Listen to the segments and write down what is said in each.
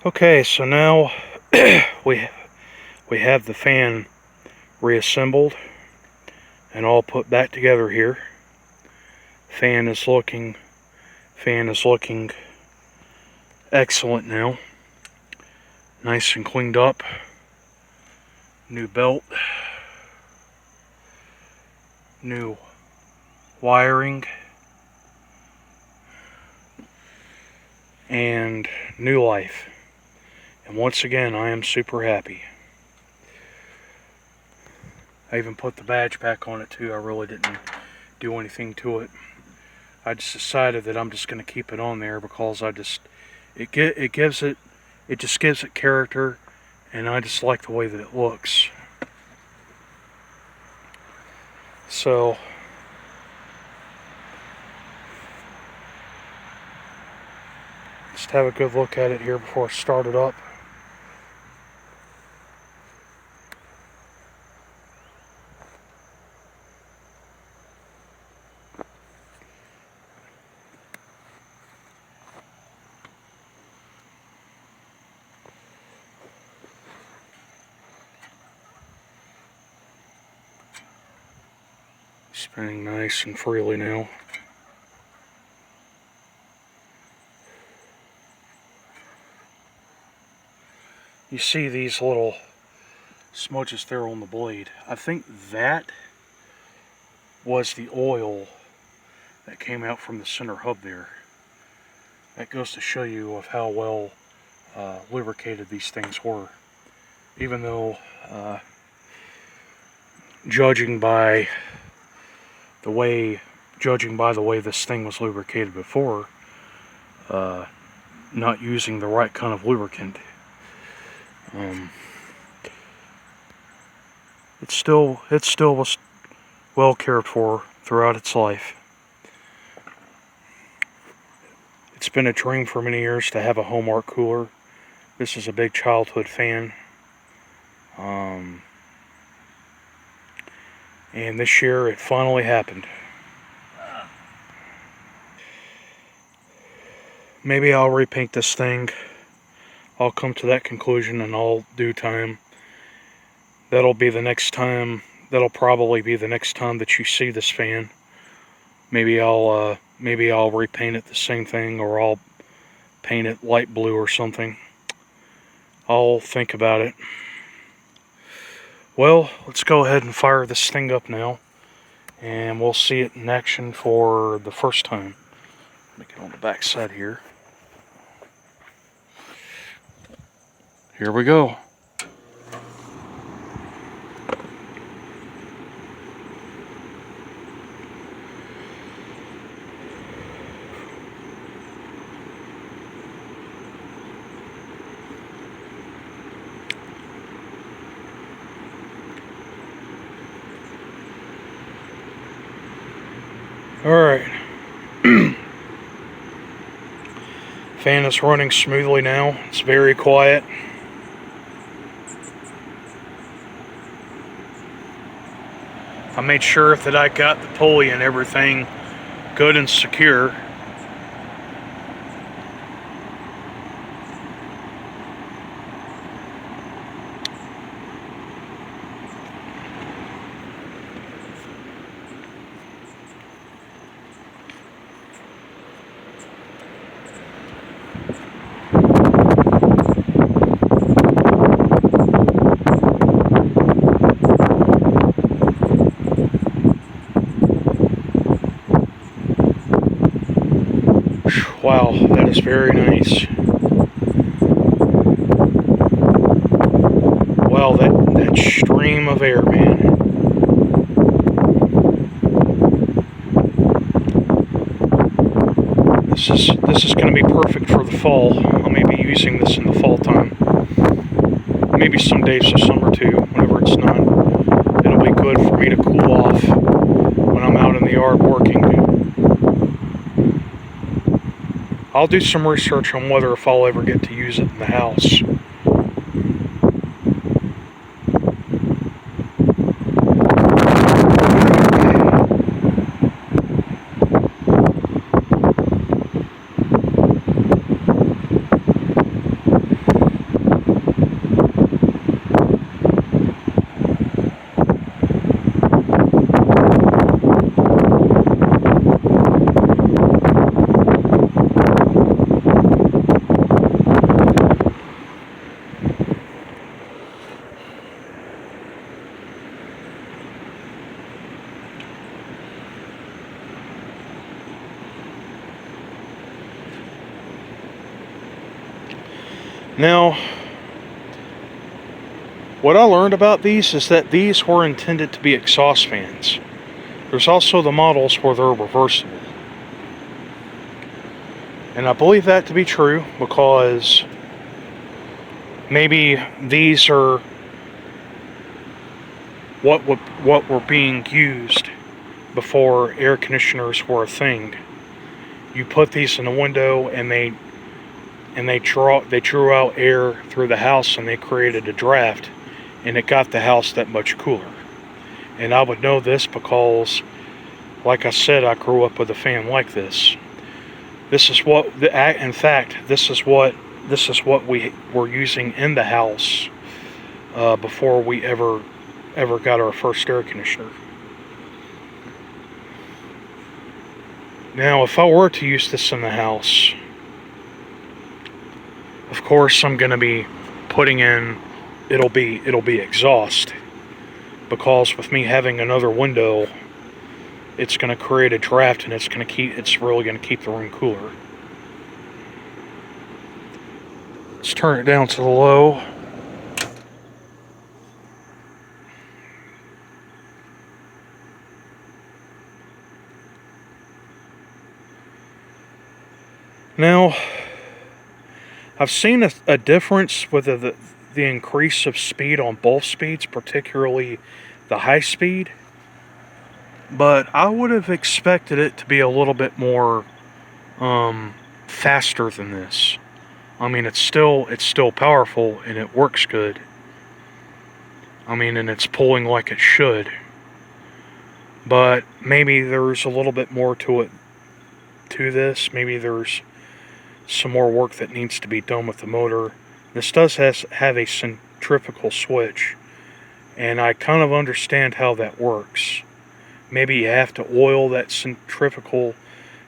Okay, so now we have the fan reassembled and all put back together here. Fan is looking excellent now. Nice and cleaned up. New belt. New wiring. And new life. And once again, I am super happy. I even put the badge back on it too. I really didn't do anything to it. I just decided that I'm just going to keep it on there because it gives it character, and I just like the way that it looks. So just have a good look at it here before I start it up. Spinning nice and freely now. You see these little smudges there on the blade. I think that was the oil that came out from the center hub there. That goes to show you of how well lubricated these things were. Even though, judging by the way this thing was lubricated before, not using the right kind of lubricant, it still was well cared for throughout its life. It's been a dream for many years to have a Homart cooler. This is a big childhood fan. And this year it finally happened. Maybe I'll repaint this thing. I'll come to that conclusion in all due time. That'll probably be the next time that you see this fan. Maybe I'll repaint it the same thing, or I'll paint it light blue or something. I'll think about it. Well, let's go ahead and fire this thing up now, and we'll see it in action for the first time. Let me get on the back side here. Here we go. Alright. Fan is running smoothly now. It's very quiet. I made sure that I got the pulley and everything good and secure. Wow, that is very nice. Wow, that stream of air, man. This is going to be perfect for the fall. I may be using this in the fall time. Maybe some days of summer too, whenever it's not. It'll be good for me to cool off when I'm out in the yard working. I'll do some research on whether if I'll ever get to use it in the house. Now, what I learned about these is that these were intended to be exhaust fans. There's also the models where they're reversible. And I believe that to be true because maybe these are what were being used before air conditioners were a thing. You put these in the window and they drew out air through the house, and they created a draft, and it got the house that much cooler. And I would know this because, like I said, I grew up with a fan like this. This is what, in fact, this is what we were using in the house before we ever got our first air conditioner. Now, if I were to use this in the house, of course, I'm going to be putting in, it'll be exhaust, because with me having another window, it's going to create a draft, and it's really going to keep the room cooler. Let's turn it down to the low. Now, I've seen a difference with the increase of speed on both speeds, particularly the high speed. But I would have expected it to be a little bit more faster than this. I mean, it's still powerful and it works good. I mean, and it's pulling like it should. But maybe there's a little bit more to this. Maybe there's some more work that needs to be done with the motor. This does have a centrifugal switch, and I kind of understand how that works. Maybe you have to oil that centrifugal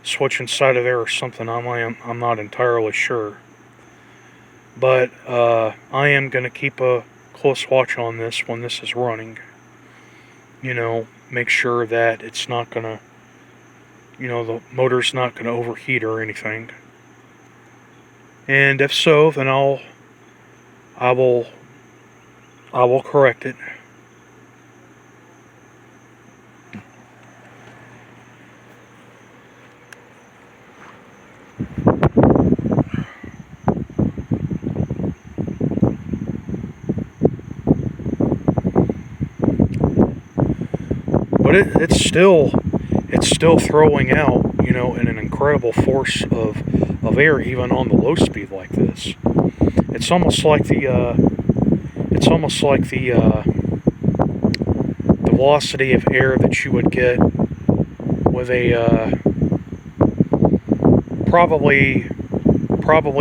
switch inside of there or something. I'm not entirely sure. But I am going to keep a close watch on this when this is running. You know, make sure that it's not going to, the motor's not going to overheat or anything. And if so, then I will correct it. But it's still throwing out, in an incredible force of air, even on the low speed like this. It's almost like the velocity of air that you would get with a probably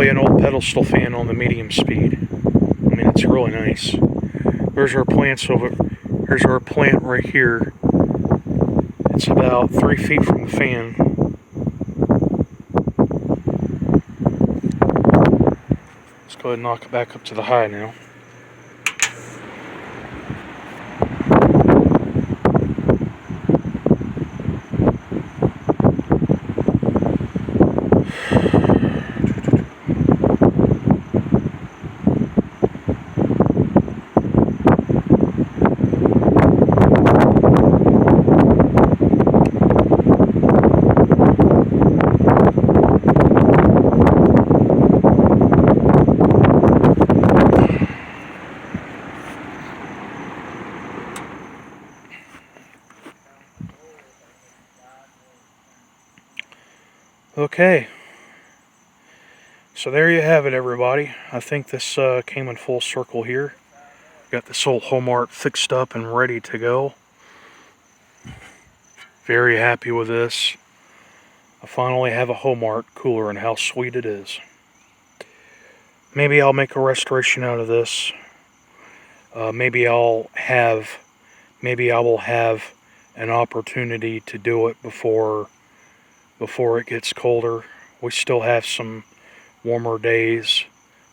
an old pedestal fan on the medium speed. I mean, it's really nice. Here's our plant right here. It's about 3 feet from the fan. Let's go ahead and knock it back up to the high now. Okay, so there you have it, everybody. I think this came in full circle here. Got this old Homart fixed up and ready to go. Very happy with this. I finally have a Homart cooler, and how sweet it is. Maybe I'll make a restoration out of this. Maybe I will have an opportunity to do it before it gets colder. We still have some warmer days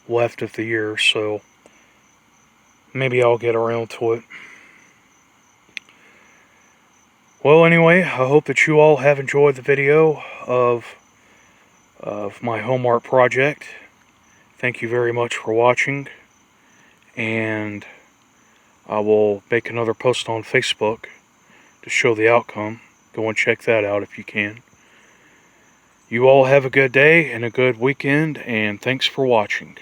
left of the year, so maybe I'll get around to it. Well, anyway, I hope that you all have enjoyed the video of my Homart project. Thank you very much for watching, and I will make another post on Facebook to show the outcome. Go and check that out if you can. You all have a good day and a good weekend, and thanks for watching.